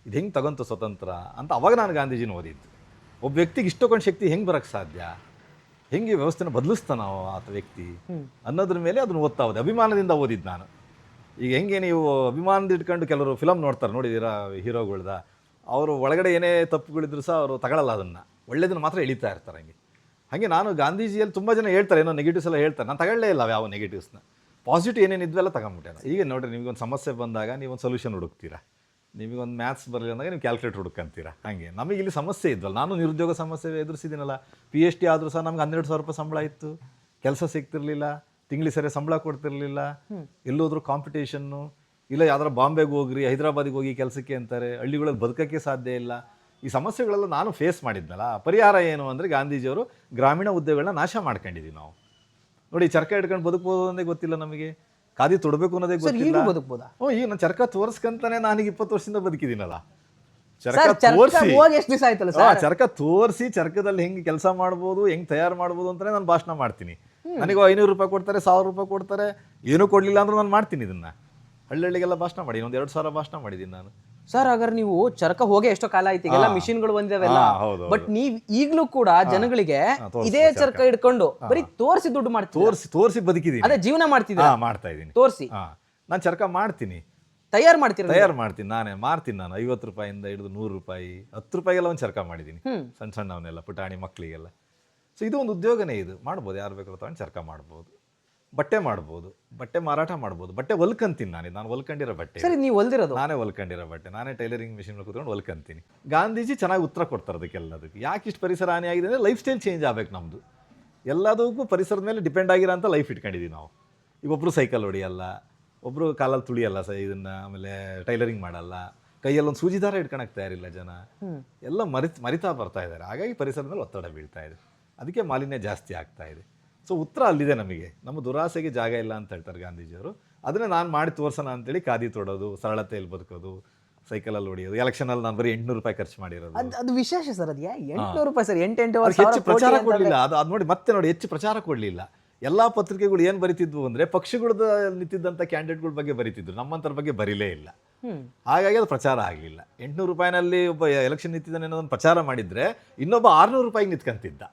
ಇದು ಹೆಂಗೆ ತಗೊಂತು ಸ್ವತಂತ್ರ ಅಂತ. ಅವಾಗ ನಾನು ಗಾಂಧೀಜಿನ ಓದಿದ್ದು. ಒಬ್ಬ ವ್ಯಕ್ತಿಗೆ ಇಷ್ಟೊಂದು ಶಕ್ತಿ ಹೆಂಗೆ ಬರೋಕ್ಕೆ ಸಾಧ್ಯ, ಹೆಂಗೆ ವ್ಯವಸ್ಥೆನ ಬದಲಿಸ್ತಾನ ಆತ ವ್ಯಕ್ತಿ ಅನ್ನೋದ್ರ ಮೇಲೆ ಅದನ್ನು ಓದ್ತಾ ಹೋದೆ. ಅಭಿಮಾನದಿಂದ ಓದಿದ್ದು ನಾನು. ಈಗ ಹೆಂಗೆ ನೀವು ಅಭಿಮಾನದ ಇಟ್ಕೊಂಡು ಕೆಲವರು ಫಿಲಮ್ ನೋಡ್ತಾರೆ, ನೋಡಿದ್ದೀರಾ ಹೀರೋಗಳ್ದ, ಅವರು ಒಳಗಡೆ ಏನೇ ತಪ್ಪುಗಳಿದ್ರು ಸಹ ಅವರು ತಗೊಳ್ಳಲ್ಲ, ಅದನ್ನು ಒಳ್ಳೇದನ್ನು ಮಾತ್ರ ಎಳಿತಾ ಇರ್ತಾರೆ. ಹಾಗೆ ನಾನು ಗಾಂಧೀಜಿಯಲ್ಲಿ ತುಂಬ ಜನ ಹೇಳ್ತಾರೆ, ಏನೋ ನೆಗೆಟಿವ್ಸ್ ಎಲ್ಲ ಹೇಳ್ತಾರೆ, ನಾನು ತಗೊಳ್ಳೇ ಇಲ್ಲ ಯಾವ ನೆಗೆಟಿವ್ಸ್ನ. ಪಾಸಿಟಿವ್ ಏನೇನಿದ್ವೆಲ್ಲ ತಗೊಂಬಿಟ್ಟೆ. ಈಗ ನೋಡಿರಿ, ನಿಮಗೊಂದು ಸಮಸ್ಯೆ ಬಂದಾಗ ನೀವೊಂದು ಸೊಲ್ಯೂಷನ್ ಹುಡುಕ್ತೀರಾ, ನಿಮಗೊಂದು ಮ್ಯಾಥ್ಸ್ ಬರಲಿಲ್ಲ ಅಂದಾಗ ನೀವು ಕ್ಯಾಲ್ಕುಲೇಟರ್ ಹುಡುಕಂತೀರಾ. ಹಾಗೆ ನಮಗೆ ಇಲ್ಲಿ ಸಮಸ್ಯೆ ಇದ್ವಲ್ಲ, ನಾನು ನಿರುದ್ಯೋಗ ಸಮಸ್ಯೆ ಎದುರಿಸಿದ್ದೀನಲ್ಲ. PhD ಆದರೂ ಸಹ ನಮ್ಗೆ 12,000 ರೂಪಾಯಿ ಸಂಬಳ ಇತ್ತು, ಕೆಲಸ ಸಿಗ್ತಿರ್ಲಿಲ್ಲ, ತಿಂಗಳಿಗೆ ಸರಿ ಸಂಬಳ ಕೊಡ್ತಿರ್ಲಿಲ್ಲ. ಎಲ್ಲೋದ್ರೂ ಕಾಂಪಿಟೇಷನ್ನು ಇಲ್ಲ. ಯಾವ್ದಾರ ಬಾಂಬೆಗೆ ಹೋಗ್ರಿ, ಹೈದರಾಬಾದಿಗೆ ಹೋಗಿ ಕೆಲಸಕ್ಕೆ ಅಂತಾರೆ, ಹಳ್ಳಿಗಳಲ್ಲಿ ಬದುಕೋಕ್ಕೆ ಸಾಧ್ಯ ಇಲ್ಲ. ಈ ಸಮಸ್ಯೆಗಳೆಲ್ಲ ನಾನು ಫೇಸ್ ಮಾಡಿದ್ನಲ್ಲ. ಪರಿಹಾರ ಏನು ಅಂದರೆ, ಗಾಂಧೀಜಿಯವರು ಗ್ರಾಮೀಣ ಉದ್ಯೋಗಗಳನ್ನ ನಾಶ ಮಾಡ್ಕೊಂಡಿದ್ದೀವಿ ನಾವು. ನೋಡಿ, ಚರಕ ಹಿಡ್ಕೊಂಡು ಬದುಕ್ಬೋದು ಅನ್ನೋದೇ ಗೊತ್ತಿಲ್ಲ ನಮಗೆ, ಖಾದಿ ತೊಡಬೇಕು ಅನ್ನೋದೇ ಗೊತ್ತಿಲ್ಲ. ಈಗ ನಾನು ಚರಕ ತೋರಿಸ್ಕಂತಾನೆ ನಾನೀಗ 20 ವರ್ಷದಿಂದ ಬದುಕಿದ್ದೀನಲ್ಲ. ಚರಕ ತೋರಿಸಿ ಚರಕದಲ್ಲಿ ಹೆಂಗೆ ಕೆಲಸ ಮಾಡ್ಬೋದು, ಹೆಂಗೆ ತಯಾರು ಮಾಡ್ಬೋದು ಅಂತಲೇ ನಾನು ಭಾಷಣ ಮಾಡ್ತೀನಿ. ನನಗೆ 500 ರೂಪಾಯಿ ಕೊಡ್ತಾರೆ, 1000 ರೂಪಾಯಿ ಕೊಡ್ತಾರೆ, ಏನೂ ಕೊಡಲಿಲ್ಲ ಅಂದ್ರೂ ನಾನು ಮಾಡ್ತೀನಿ ಇದನ್ನು. ಹಳ್ಳಿಗೆಲ್ಲ ಭಾಷಣ ಮಾಡಿ, 1-2 ಸಾವಿರ ಭಾಷಣ ಮಾಡಿದ್ದೀನಿ ನಾನು. ಸರ್ ಹಾಗಾದ್ರೆ ನೀವು ಚರಕ ಹೋಗಿ ಎಷ್ಟೋ ಕಾಲ ಆಯ್ತು, ಈಗೆಲ್ಲ ಮಿಷಿನ್ಗಳು ಬಂದಿದಾವೆಲ್ಲ, ಹೌದು ಬಟ್ ನೀವ್ ಈಗ್ಲೂ ಕೂಡ ಜನಗಳಿಗೆ ಇದೇ ಚರಕ ಹಿಡ್ಕೊಂಡು ಬರೀ ತೋರಿಸಿ ದುಡ್ಡು ಮಾಡ್ತೀವಿ, ತೋರಿಸಿ ಬದುಕಿದೀನಿ. ಅದೇ ಜೀವನ ಮಾಡ್ತಿದ್ದೀರಾ? ಮಾಡ್ತಾ ಇದ್ದೀನಿ. ತೋರಿಸಿ ನಾನು ಚರಕ ಮಾಡ್ತೀನಿ, ತಯಾರು ಮಾಡ್ತೀರಾ? ತಯಾರು ಮಾಡ್ತೀನಿ, ನಾನೇ ಮಾರ್ತೀನಿ. ನಾನು 50 ರೂಪಾಯಿಂದ ಹಿಡಿದು 100 ರೂಪಾಯಿ 10 ರೂಪಾಯಿಗೆಲ್ಲ ಒಂದು ಚರಕ ಮಾಡಿದ್ದೀನಿ, ಸಣ್ಣ ಸಣ್ಣವನ್ನೆಲ್ಲ ಪುಟಾಣಿ ಮಕ್ಕಳಿಗೆಲ್ಲ. ಸೊ ಇದು ಒಂದು ಉದ್ಯೋಗನೇ, ಇದು ಮಾಡ್ಬೋದು, ಯಾರು ಬೇಕಾದ್ರೂ ತಗೊಂಡು ಚರಕ ಮಾಡ್ಬೋದು. ಬಟ್ಟೆ ಮಾಡ್ಬೋದು, ಬಟ್ಟೆ ಮಾರಾಟ ಮಾಡ್ಬೋದು, ಬಟ್ಟೆ ಹೊಲ್ಕಂತೀನಿ. ನಾನು ಹೊಲ್ಕೊಂಡಿರೋ ಬಟ್ಟೆ, ಸರಿ ನೀವು ಹೊಲ್ದಿರೋದು? ನಾನೇ ಹೊಲ್ಕೊಂಡಿರೋ ಬಟ್ಟೆ, ನಾನೇ ಟೈಲರಿಂಗ್ ಮಿಷಿನ್ ಕೂತ್ಕೊಂಡು ಹೊಲ್ಕಂತೀನಿ. ಗಾಂಧೀಜಿ ಚೆನ್ನಾಗಿ ಉತ್ತರ ಕೊಡ್ತಾರೆ ಅದಕ್ಕೆಲ್ಲದಕ್ಕೆ. ಯಾಕೆ ಇಷ್ಟು ಪರಿಸರ ಹಾನಿ ಆಗಿದೆ ಅಂದರೆ ಲೈಫ್ ಸ್ಟೈಲ್ ಚೇಂಜ್ ಆಗಬೇಕು ನಮ್ಮದು. ಎಲ್ಲದಕ್ಕೂ ಪರಿಸರದ ಮೇಲೆ ಡಿಪೆಂಡ್ ಆಗಿರೋಂಥ ಲೈಫ್ ಇಟ್ಕೊಂಡಿದ್ದೀವಿ ನಾವು. ಈಗ ಒಬ್ಬರು ಸೈಕಲ್ ಹೊಡಿಯಲ್ಲ, ಒಬ್ಬರು ಕಾಲಲ್ಲಿ ತುಳಿಯಲ್ಲ ಇದನ್ನು, ಆಮೇಲೆ ಟೈಲರಿಂಗ್ ಮಾಡಲ್ಲ, ಕೈಯಲ್ಲೊಂದು ಸೂಜಿ ದಾರ ಇಟ್ಕೊಳಕ್ಕೆ ತಯಾರಿಲ್ಲ ಜನ, ಎಲ್ಲ ಮರಿತಾ ಬರ್ತಾ ಇದ್ದಾರೆ. ಹಾಗಾಗಿ ಪರಿಸರದ ಮೇಲೆ ಒತ್ತಡ ಬೀಳ್ತಾ ಇದೆ, ಅದಕ್ಕೆ ಮಾಲಿನ್ಯ ಜಾಸ್ತಿ ಆಗ್ತಾ ಇದೆ. ಸೊ ಉತ್ತರ ಅಲ್ಲಿದೆ ನಮಗೆ. ನಮ್ಮ ದುರಾಸೆಗೆ ಜಾಗ ಇಲ್ಲ ಅಂತ ಹೇಳ್ತಾರೆ ಗಾಂಧೀಜಿಯವರು. ಅದನ್ನೇ ನಾನು ಮಾಡಿ ತೋರ್ಸೋಣ ಅಂತೇಳಿ ಖಾದಿ ತೊಡೋದು, ಸರಳತೆಯಲ್ಲಿ ಬದುಕೋದು, ಸೈಕಲಲ್ಲಿ ಹೊಡಿಯೋದು. ಎಲೆಕ್ಷನಲ್ಲಿ ನಾನು ಬರೀ 800 ರೂಪಾಯಿ ಖರ್ಚು ಮಾಡಿರೋದು. ಅದು ವಿಶೇಷ ಸರ್. ಅದು 800 ರೂಪಾಯಿ ಸರ್, 8 ಹೆಚ್ಚು ಪ್ರಚಾರ ಕೊಡಲಿಲ್ಲ. ಅದು ನೋಡಿ ಹೆಚ್ಚು ಪ್ರಚಾರ ಕೊಡಲಿಲ್ಲ. ಎಲ್ಲ ಪತ್ರಿಕೆಗಳು ಏನು ಬರೀತಿದ್ವು ಅಂದರೆ ಪಕ್ಷಗಳದ ನಿಂತಿದ್ದಂಥ ಕ್ಯಾಂಡಿಡೇಟ್ಗಳ ಬಗ್ಗೆ ಬರೀತಿದ್ರು, ನಮ್ಮಂಥರ ಬಗ್ಗೆ ಬರೀಲೇ ಇಲ್ಲ. ಹಾಗಾಗಿ ಅದು ಪ್ರಚಾರ ಆಗಲಿಲ್ಲ. 800 ರೂಪಾಯಿನಲ್ಲಿ ಒಬ್ಬ ಎಲೆಕ್ಷನ್ ನಿಂತಿದ್ದಾನೆ ಅನ್ನೋದನ್ನು ಪ್ರಚಾರ ಮಾಡಿದರೆ ಇನ್ನೊಬ್ಬ 600 ರೂಪಾಯಿಗೆ ನಿಂತ್ಕೊಂತಿದ್ದ,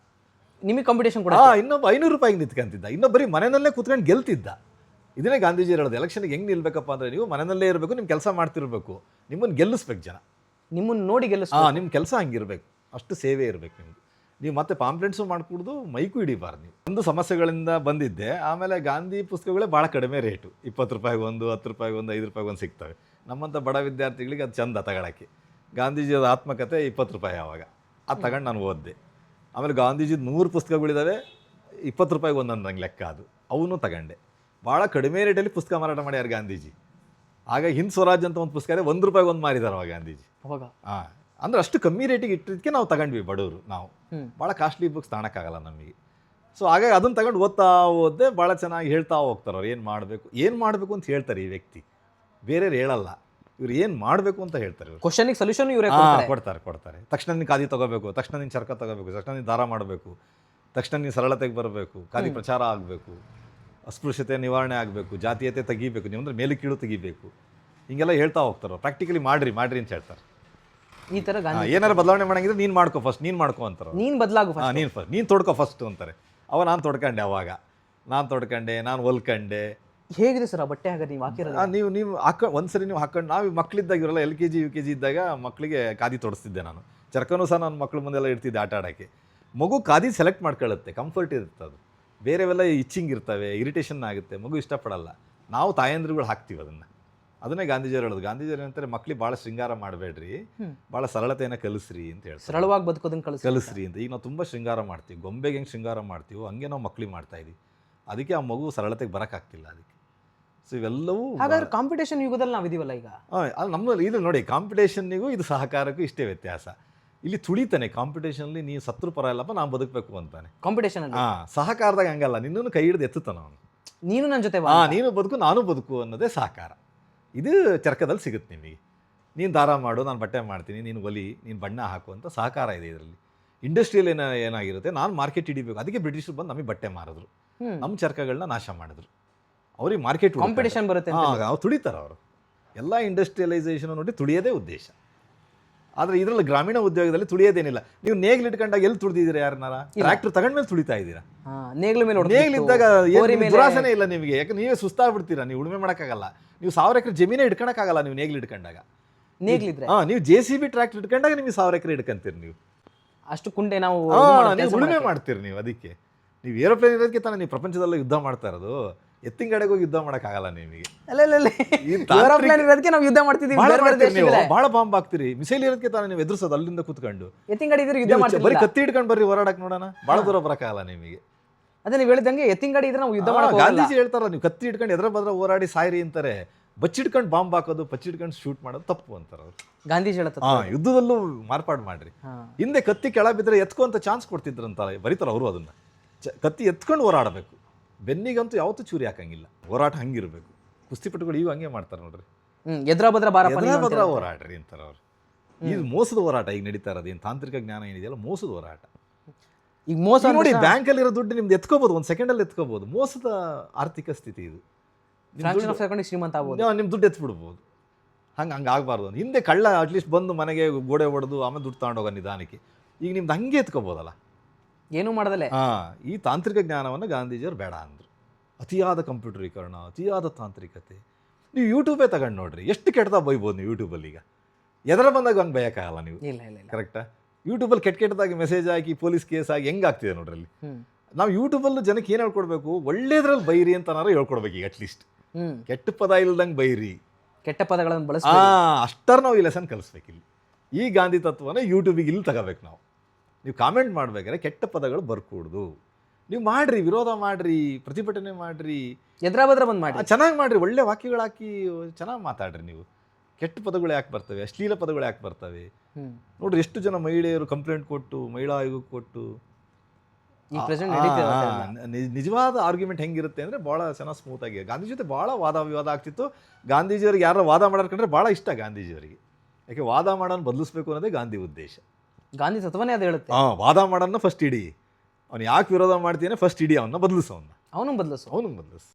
ನಿಮಗೆ ಕಾಂಪಿಟೇಷನ್ ಕೂಡ. ಇನ್ನೊಬ್ಬ 500 ರೂಪಾಯಿಗೆ ನಿಂತ್ಕೊಂತಿದ್ದ, ಇನ್ನೊಬ್ಬರಿ ಮನೆಯಲ್ಲೇ ಕೂತ್ಕೊಂಡು ಗೆಲ್ತಿದ್ದ. ಇದನ್ನೇ ಗಾಂಧೀಜಿ ಹೇಳೋದು, ಎಲೆಕ್ಷನ್ಗೆ ಹೆಂಗೆ ನಿಲ್ಬೇಕಪ್ಪ ಅಂದರೆ ನೀವು ಮನೆಯಲ್ಲೇ ಇರಬೇಕು, ನಿಮ್ಮ ಕೆಲಸ ಮಾಡ್ತಿರ್ಬೇಕು, ನಿಮ್ಮನ್ನು ಗೆಲ್ಲಿಸ್ಬೇಕು ಜನ, ನಿಮ್ಮನ್ನು ನೋಡಿ ಗೆಲ್ಲಿಸ್. ನಿಮ್ಮ ಕೆಲಸ ಹಂಗಿರ್ಬೇಕು, ಅಷ್ಟು ಸೇವೆ ಇರಬೇಕು ನಿಮ್ಗೆ. ನೀವು ಮತ್ತೆ ಪಾಂಪ್ಲೆಟ್ಸು ಮಾಡ್ಕೊಡ್ದು, ಮೈಕು ಹಿಡಿಬಾರ್ದು. ನೀವು ಒಂದು ಸಮಸ್ಯೆಗಳಿಂದ ಬಂದಿದ್ದೆ. ಆಮೇಲೆ ಗಾಂಧಿ ಪುಸ್ತಕಗಳೇ ಭಾಳ ಕಡಿಮೆ ರೇಟು, 20 ರೂಪಾಯಿಗೆ ಒಂದು, 10 ರೂಪಾಯಿಗೆ ಒಂದು, 5 ರೂಪಾಯಿಗೆ ಒಂದು ಸಿಗ್ತವೆ. ನಮ್ಮಂಥ ಬಡ ವಿದ್ಯಾರ್ಥಿಗಳಿಗೆ ಅದು ಚಂದ ತಗೊಳಕ್ಕೆ. ಗಾಂಧೀಜಿಯದ ಆತ್ಮಕಥೆ 20 ರೂಪಾಯಿ ಆವಾಗ, ಅದು ತಗೊಂಡು ನಾನು ಓದಿದೆ. ಆಮೇಲೆ ಗಾಂಧೀಜಿದು 100 ಪುಸ್ತಕಗಳಿದ್ದಾವೆ, 20 ರೂಪಾಯಿಗೆ ಒಂದು ನಂಗೆ ಲೆಕ್ಕ, ಅದು ಅವನು ತಗೊಂಡೆ. ಭಾಳ ಕಡಿಮೆ ರೇಟಲ್ಲಿ ಪುಸ್ತಕ ಮಾರಾಟ ಮಾಡ್ಯಾರ ಗಾಂಧೀಜಿ. ಆಗ ಹಿಂದ್ ಸ್ವರಾಜ್ ಅಂತ ಒಂದು ಪುಸ್ತಕ ಇದೆ, 1 ರೂಪಾಯಿಗೆ ಒಂದು ಮಾರಿದಾರೆ ಅವಾಗ ಗಾಂಧೀಜಿ. ಅಂದರೆ ಅಷ್ಟು ಕಮ್ಮಿ ರೇಟಿಗೆ ಇಟ್ಟಿದ್ದಕ್ಕೆ ನಾವು ತಗೊಂಡ್ವಿ ಬಡವರು. ನಾವು ಭಾಳ ಕಾಸ್ಟ್ಲಿ ಬುಕ್ಸ್ ತಗೊಳಕ್ಕಾಗಲ್ಲ ನಮಗೆ. ಸೊ ಹಾಗಾಗಿ ಅದನ್ನು ತಗೊಂಡು ಓದ್ದೆ. ಭಾಳ ಚೆನ್ನಾಗಿ ಹೇಳ್ತಾ ಹೋಗ್ತಾರೆ ಅವ್ರು ಏನು ಮಾಡಬೇಕು ಅಂತ ಹೇಳ್ತಾರೆ ಈ ವ್ಯಕ್ತಿ, ಬೇರೆ ಹೇಳಲ್ಲ. ಇವ್ರು ಏನು ಮಾಡಬೇಕು ಅಂತ ಹೇಳ್ತಾರೆ. ಕ್ವಶನಿಗೆ ಸೊಲ್ಯೂಷನ್ ಇವರೇ ಕೊಡ್ತಾರೆ. ತಕ್ಷಣ ನೀನು ಖಾದಿ ತಗೋಬೇಕು, ತಕ್ಷಣ ನೀನು ಚರಕ ತಗೋಬೇಕು, ತಕ್ಷಣ ನೀನು ದಾರ ಮಾಡಬೇಕು, ತಕ್ಷಣ ನೀನು ಸರಳತೆಗೆ ಬರಬೇಕು, ಖಾದಿ ಪ್ರಚಾರ ಆಗಬೇಕು, ಅಸ್ಪೃಶ್ಯತೆ ನಿವಾರಣೆ ಆಗಬೇಕು, ಜಾತೀಯತೆ ತೆಗಿಬೇಕು, ನೀವು ಅಂದರೆ ಮೇಲೆ ಕೀಳು ತೆಗಿಬೇಕು, ಹಿಂಗೆಲ್ಲ ಹೇಳ್ತಾ ಹೋಗ್ತಾರೆ. ಪ್ರಾಕ್ಟಿಕಲಿ ಮಾಡ್ರಿ ಅಂತ ಹೇಳ್ತಾರೆ. ಈ ಥರ ಏನಾರು ಬದಲಾವಣೆ ಮಾಡಂಗಿದ್ರೆ ನೀನು ಮಾಡ್ಕೋ ಫಸ್ಟ್, ನೀನು ಮಾಡ್ಕೊ ಅಂತಾರೆ. ನೀನು ಬದಲಾಗು, ನೀನು ತೊಡ್ಕೊ ಫಸ್ಟ್ ಅಂತಾರೆ. ನಾನು ತೊಡ್ಕೊಂಡೆ, ಅವಾಗ ನಾನು ಹೊಲ್ಕಂಡೆ. ಹೇಗಿದೆ ಸರ್ ಆ ಬಟ್ಟೆ? ಹಾಗಾದ್ರೆ ನೀವು ಹಾಕಿರೋದು ನೀವು ಒಂದ್ಸರಿ ನೀವು ಹಾಕೊಂಡು, ನಾವು ಮಕ್ಕಳಿದ್ದಾಗ ಇವರೆಲ್ಲ LKG UKG ಇದ್ದಾಗ ಮಕ್ಕಳಿಗೆ ಖಾದಿ ತೊಡಿಸ್ತಿದ್ದೆ ನಾನು. ಚರ್ಕನೂ ಸಹ ನನ್ನ ಮಕ್ಳ ಮುಂದೆಲ್ಲ ಇಡ್ತಿದ್ದೆ ಆಟ ಆಡೋಕ್ಕೆ. ಮಗು ಖಾದಿ ಸೆಲೆಕ್ಟ್ ಮಾಡ್ಕೊಳ್ಳುತ್ತೆ, ಕಂಫರ್ಟ್ ಇರುತ್ತೆ. ಅದು ಬೇರೆವೆಲ್ಲ ಇಚ್ಚಿಂಗ್ ಇರ್ತವೆ, ಇರಿಟೇಷನ್ ಆಗುತ್ತೆ, ಮಗು ಇಷ್ಟಪಡಲ್ಲ. ನಾವು ತಾಯಂದ್ರುಗಳು ಹಾಕ್ತೀವಿ ಅದನ್ನೇ ಗಾಂಧೀಜಿಯವರು ಹೇಳೋದು. ಗಾಂಧೀಜಿಯವರು ಅಂತಾರೆ ಮಕ್ಳಿಗೆ ಭಾಳ ಶೃಂಗಾರ ಮಾಡಬೇಡ್ರಿ, ಭಾಳ ಸರಳತೆಯನ್ನು ಕಲಿಸ್ರಿ ಅಂತ ಹೇಳ್ತಾರೆ. ಸರಳವಾಗಿ ಬದುಕೋದನ್ನು ಕಲಿಸ್ರಿ ಅಂತ. ಈಗ ನಾವು ತುಂಬ ಶೃಂಗಾರ ಮಾಡ್ತೀವಿ, ಗೊಂಬೆಗೆ ಹೆಂಗೆ ಶೃಂಗಾರ ಮಾಡ್ತೀವೋ ಹಂಗೆ ನಾವು ಮಕ್ಳಿಗೆ ಮಾಡ್ತಾ ಇದೀವಿ. ಅದಕ್ಕೆ ಆ ಮಗು ಸರಳತೆಗೆ ಬರೋಕ್ಕಾಗ್ತಿಲ್ಲ. ಅದಕ್ಕೆ ಸೊ ಇವೆಲ್ಲವೂ ಹಾಗಾದ್ರೆ ಕಾಂಪಿಟೇಷನ್ ಯುಗದಲ್ಲಿ ನಾವು ಇದೀವಲ್ಲ ಈಗ. ಅದು ನಮ್ಮಲ್ಲಿ ಇದು ನೋಡಿ, ಕಾಂಪಿಟೇಷನ್ನಿಗೂ ಇದು ಸಹಕಾರಕ್ಕೂ ಇಷ್ಟೇ ವ್ಯತ್ಯಾಸ. ಇಲ್ಲಿ ತುಳಿತಾನೆ ಕಾಂಪಿಟೇಷನಲ್ಲಿ, ನೀವು ಸತ್ರು ಪರ ಇಲ್ಲಪ್ಪ, ನಾನು ಬದುಕಬೇಕು ಅಂತಾನೆ ಕಾಂಪಿಟೇಷನ್. ಸಹಕಾರದಾಗ ಹಂಗಲ್ಲ, ನಿನ್ನನ್ನು ಕೈ ಹಿಡಿದು ಎತ್ತುತ್ತಾನ ಅವನು, ನೀನು ನನ್ನ ಜೊತೆ ನೀನು ಬದುಕು ನಾನು ಬದುಕು ಅನ್ನೋದೇ ಸಹಕಾರ. ಇದು ಚರ್ಕದಲ್ಲಿ ಸಿಗುತ್ತೆ ನಿಮಗೆ. ನೀನು ದಾರ ಮಾಡು, ನಾನು ಬಟ್ಟೆ ಮಾಡ್ತೀನಿ, ನೀನು ಒಲಿ, ನೀನು ಬಣ್ಣ ಹಾಕು ಅಂತ ಸಹಕಾರ ಇದೆ ಇದರಲ್ಲಿ. ಇಂಡಸ್ಟ್ರಿಯಲ್ಲಿ ಏನಾಗಿರುತ್ತೆ, ನಾನು ಮಾರ್ಕೆಟ್ ಹಿಡಿಬೇಕು. ಅದಕ್ಕೆ ಬ್ರಿಟಿಷರು ಬಂದು ನಮಗೆ ಬಟ್ಟೆ ಮಾರಿದ್ರು, ನಮ್ಮ ಚರ್ಕಗಳನ್ನ ನಾಶ ಮಾಡಿದ್ರು. ಅವ್ರಿಗೆ ಮಾರ್ಕೆಟ್ ಕಾಂಪಿಟೇಷನ್ ಬರುತ್ತೆ, ಅವ್ರು ತುಳಿತಾರೆ. ಅವರು ಎಲ್ಲ ಇಂಡಸ್ಟ್ರಿಯಲೈಸೇಷನ್ ನೋಡಿ ತುಳಿಯೋದೇ ಉದ್ದೇಶ. ಆದರೆ ಇದರಲ್ಲಿ ಗ್ರಾಮೀಣ ಉದ್ಯೋಗದಲ್ಲಿ ತುಳಿಯೋದೇನಿಲ್ಲ. ನೀವು ನೇಗ್ಲು ಇಟ್ಕೊಂಡಾಗ ಎಲ್ಲಿ ತುಳಿದಿದ್ದೀರಾ? ಯಾರನ್ನಾರ ಟ್ರ್ಯಾಕ್ಟರ್ ತಗೊಂಡ್ಮೇಲೆ ತುಳಿತಾ ಇದ್ದೀರಾ? ನೇಗ್ಲಿದ್ದಾಗ ದುರಾಸನೆ ಇಲ್ಲ ನಿಮಗೆ, ಯಾಕಂದ್ರೆ ನೀವೇ ಸುಸ್ತಾಗ್ಬಿಡ್ತೀರಾ, ನೀವು ಉಳುಮೆ ಮಾಡೋಕ್ಕಾಗಲ್ಲ. ನೀವು 1000 ಎಕರೆ ಜಮೀನೇ ಇಟ್ಕೊಳಕ್ಕಾಗಲ್ಲ ನೀವು ನೇಗ್ಲು ಇಟ್ಕೊಂಡಾಗ. ನೀವು JCB ಟ್ರ್ಯಾಕ್ಟರ್ ಇಟ್ಕೊಂಡಾಗ ನಿಮಗೆ 1000 ಎಕರೆ ಇಟ್ಕೊಂತೀರಿ. ನೀವು ಅಷ್ಟು ಕುಂಟೆ ನಾವು ಉಳುಮೆ ಮಾಡ್ತೀರಿ. ನೀವು ಅದಕ್ಕೆ ನೀವು ಏರೋಪ್ಲೇನ್ ಇರೋದಕ್ಕೆ ತಾನೇ ನೀವು ಪ್ರಪಂಚದಲ್ಲ ಯುದ್ಧ ಮಾಡ್ತಾ ಇರೋದು. ಎತ್ತಿನ ಕಡೆಗೆ ಹೋಗಿ ಯುದ್ಧ ಮಾಡೋಕ್ಕಾಗಲ್ಲ ನಿಮಗೆ. ಯುದ್ಧ ಮಾಡ್ತಿದ್ದೀವಿ, ಭಾಳ ಬಾಂಬ್ ಹಾಕ್ತೀರಿ. ಮಿಸೈಲ್ ಇರೋದಕ್ಕೆ ತಾನೇ ನೀವು ಎದುರಿಸೋದು ಅಲ್ಲಿಂದ ಕೂತ್ಕೊಂಡು. ಎತ್ತಿನ ಗಾಡಿ ಇದ್ರೆ ಯುದ್ಧ ಮಾಡ್ತೀವಿ, ಬರೀ ಕತ್ತಿ ಹಿಡ್ಕೊಂಡು ಬರ್ರಿ ಹೋರಾಡಕ್ಕೆ ನೋಡೋಣ, ಭಾಳ ದೂರ ಬರೋಕ್ಕಾಗಲ್ಲ ನಿಮಗೆ. ಅದೇ ನೀವು ಹೇಳಿದಂಗೆ ಎತ್ತಿನ ಗಾಡಿ ಇದ್ರೆ ನಾವು ಯುದ್ಧ ಮಾಡೋದು. ಗಾಂಧೀಜಿ ಹೇಳ್ತಾರಲ್ಲ, ನೀವು ಕತ್ತಿ ಹಿಡ್ಕೊಂಡು ಎದ್ರ ಬದ್ರ ಹೋರಾಡಿ ಸಾಯ್ರಿ ಅಂತಾರೆ. ಬಚ್ಚಿಡ್ಕೊಂಡು ಬಾಂಬ್ ಹಾಕೋದು, ಬಚ್ಚಿಡ್ಕೊಂಡು ಶೂಟ್ ಮಾಡೋದು ತಪ್ಪು ಅಂತಾರೆ ಅವರು. ಗಾಂಧೀಜಿ ಹೇಳ್ತಾರೆ ಯುದ್ಧದಲ್ಲೂ ಮಾರ್ಪಾಡು ಮಾಡ್ರಿ. ಹಿಂದೆ ಕತ್ತಿ ಕೆಳ ಬಿದ್ದರೆ ಎತ್ಕೊಂತ ಚಾನ್ಸ್ ಕೊಡ್ತಿದ್ರಂತ ಬರೀತಾರೆ ಅವರು. ಅದನ್ನ ಕತ್ತಿ ಎತ್ಕೊಂಡು ಹೋರಾಡಬೇಕು, ಬೆನ್ನಿಗಂತೂ ಯಾವತ್ತೂ ಚೂರಿ ಹಾಕಂಗಿಲ್ಲ. ಹೋರಾಟ ಹಂಗಿರ್ಬೇಕು. ಕುಸ್ತಿಪಟುಗಳು ಈಗ ಹಂಗೆ ಮಾಡ್ತಾರೆ ನೋಡ್ರಿ, ಎದ್ರ ಭದ್ರ ಹೋರಾಡ್ರಿ ಅಂತಾರೆ ಅವ್ರು. ಇದು ಮೋಸದ ಹೋರಾಟ ಈಗ ನಡೀತಾ ಇರೋದು. ಏನು ತಾಂತ್ರಿಕ ಜ್ಞಾನ ಏನಿದೆಯಲ್ಲ, ಮೋಸದ ಹೋರಾಟ. ಈಗ ಮೋಸ ನೋಡಿ, ಬ್ಯಾಂಕಲ್ಲಿರೋ ದುಡ್ಡು ನಿಮ್ದು ಎತ್ಕೋಬಹುದು, 1 ಸೆಕೆಂಡಲ್ಲಿ ಎತ್ಕೋಬಹುದು. ಮೋಸದ ಆರ್ಥಿಕ ಸ್ಥಿತಿ ಇದು. ಶ್ರೀಮಂತ ಆಗ್ಬೋದು, ನಿಮ್ಮ ದುಡ್ಡು ಎತ್ಬಿಡ್ಬೋದು. ಹಂಗೆ ಆಗಬಾರ್ದು ಅಂತ. ಹಿಂದೆ ಕಳ್ಳ ಅಟ್ಲೀಸ್ಟ್ ಬಂದು ಮನೆಗೆ ಗೋಡೆ ಹೊಡೆದು ಆಮೇಲೆ ದುಡ್ಡು ತಗೊಂಡೋಗೋ ನಿಧಾನಕ್ಕೆ. ಈಗ ನಿಮ್ದು ಹಂಗೆ ಎತ್ಕೋಬೋದಲ್ಲ. ಏನೂ ಮಾಡದಲ್ಲೇ. ಈ ತಾಂತ್ರಿಕ ಜ್ಞಾನವನ್ನು ಗಾಂಧೀಜಿಯವರು ಬೇಡ ಅಂದರು. ಅತಿಯಾದ ಕಂಪ್ಯೂಟರೀಕರಣ, ಅತಿಯಾದ ತಾಂತ್ರಿಕತೆ. ನೀವು ಯೂಟ್ಯೂಬೇ ತಗೊಂಡು ನೋಡ್ರಿ, ಎಷ್ಟು ಕೆಟ್ಟದಾಗ ಬೈಬೋದು ನೀವು ಯೂಟ್ಯೂಬಲ್ಲಿ. ಈಗ ಎದರ ಬಂದಾಗ ಹಂಗೆ ಬೈಯೋಕ್ಕಾಗಲ್ಲ ನೀವು. ಇಲ್ಲ ಇಲ್ಲ ಇಲ್ಲ. ಕರೆಕ್ಟಾ? ಯೂಟ್ಯೂಬಲ್ಲಿ ಕೆಟ್ಟದಾಗಿ ಮೆಸೇಜ್ ಹಾಕಿ ಪೊಲೀಸ್ ಕೇಸ್ ಆಗಿ ಹೆಂಗಾಗ್ತಿದೆ ನೋಡ್ರಲ್ಲಿ. ನಾವು ಯೂಟ್ಯೂಬಲ್ಲೂ ಜನಕ್ಕೆ ಏನು ಹೇಳ್ಕೊಡ್ಬೇಕು, ಒಳ್ಳೇದ್ರಲ್ಲಿ ಬೈರಿ ಅಂತನಾರು ಹೇಳ್ಕೊಡ್ಬೇಕು. ಈಗ ಅಟ್ಲೀಸ್ಟ್ ಕೆಟ್ಟ ಪದ ಇಲ್ದಂಗೆ ಬೈರಿ, ಕೆಟ್ಟ ಪದಗಳನ್ನು ಬಳಸಿ ಅಷ್ಟರ ನಾವು ಈ ಲೆಸನ್ ಕಲಿಸ್ಬೇಕಿಲ್ಲಿ. ಈ ಗಾಂಧಿ ತತ್ವನ ಯೂಟ್ಯೂಬಿಗೆ ಇಲ್ಲಿ ತಗೋಬೇಕು ನಾವು. ನೀವು ಕಾಮೆಂಟ್ ಮಾಡ್ಬೇಕಾದ್ರೆ ಕೆಟ್ಟ ಪದಗಳು ಬರ್ಕೂಡ್ದು. ನೀವು ಮಾಡ್ರಿ, ವಿರೋಧ ಮಾಡ್ರಿ, ಪ್ರತಿಭಟನೆ ಮಾಡ್ರಿ, ಎದ್ರಾಬದ್ರ ಬಂದು ಮಾಡಿ, ಚೆನ್ನಾಗಿ ಮಾಡ್ರಿ, ಒಳ್ಳೆ ವಾಕ್ಯಗಳು ಹಾಕಿ ಚೆನ್ನಾಗಿ ಮಾತಾಡ್ರಿ. ನೀವು ಕೆಟ್ಟ ಪದಗಳು ಯಾಕೆ ಬರ್ತವೆ, ಅಶ್ಲೀಲ ಪದಗಳು ಯಾಕೆ ಬರ್ತವೆ ನೋಡ್ರಿ. ಎಷ್ಟು ಜನ ಮಹಿಳೆಯರು ಕಂಪ್ಲೇಂಟ್ ಕೊಟ್ಟು, ಮಹಿಳಾ ಆಯೋಗಕ್ಕೆ ಕೊಟ್ಟು. ಈ ಪ್ರೆಸೆಂಟ್ ನಡೀತಿದೆ. ನಿಜವಾದ ಆರ್ಗ್ಯುಮೆಂಟ್ ಹೆಂಗಿರುತ್ತೆ ಅಂದರೆ ಭಾಳ ಚೆನ್ನಾಗಿ ಸ್ಮೂತಾಗಿ. ಗಾಂಧೀಜಿ ಜೊತೆ ಭಾಳ ವಾದ ವಿವಾದ ಆಗ್ತಿತ್ತು. ಗಾಂಧೀಜಿಯವ್ರಿಗೆ ಯಾರೋ ವಾದ ಮಾಡ್ಕೊಂಡ್ರೆ ಭಾಳ ಇಷ್ಟ ಗಾಂಧೀಜಿಯವರಿಗೆ. ಯಾಕೆ ವಾದ ಮಾಡೋನು ಬದಲಿಸ್ಬೇಕು ಅನ್ನೋದೇ ಗಾಂಧಿ ಉದ್ದೇಶ. ಗಾಂಧಿ ತತ್ವನೇ ಅದು ಹೇಳುತ್ತೆ. ವಾದ ಮಾಡೋನ್ನ ಫಸ್ಟ್ ಇಡಿ, ಅವ್ನು ಯಾಕೆ ವಿರೋಧ ಮಾಡ್ತೀನಿ ಫಸ್ಟ್ ಇಡಿ, ಅವನ್ನ ಬದಲಿಸು, ಅವನು ಅವನು ಬದಲಿಸು. ಅವನು ಬದಲಿಸು.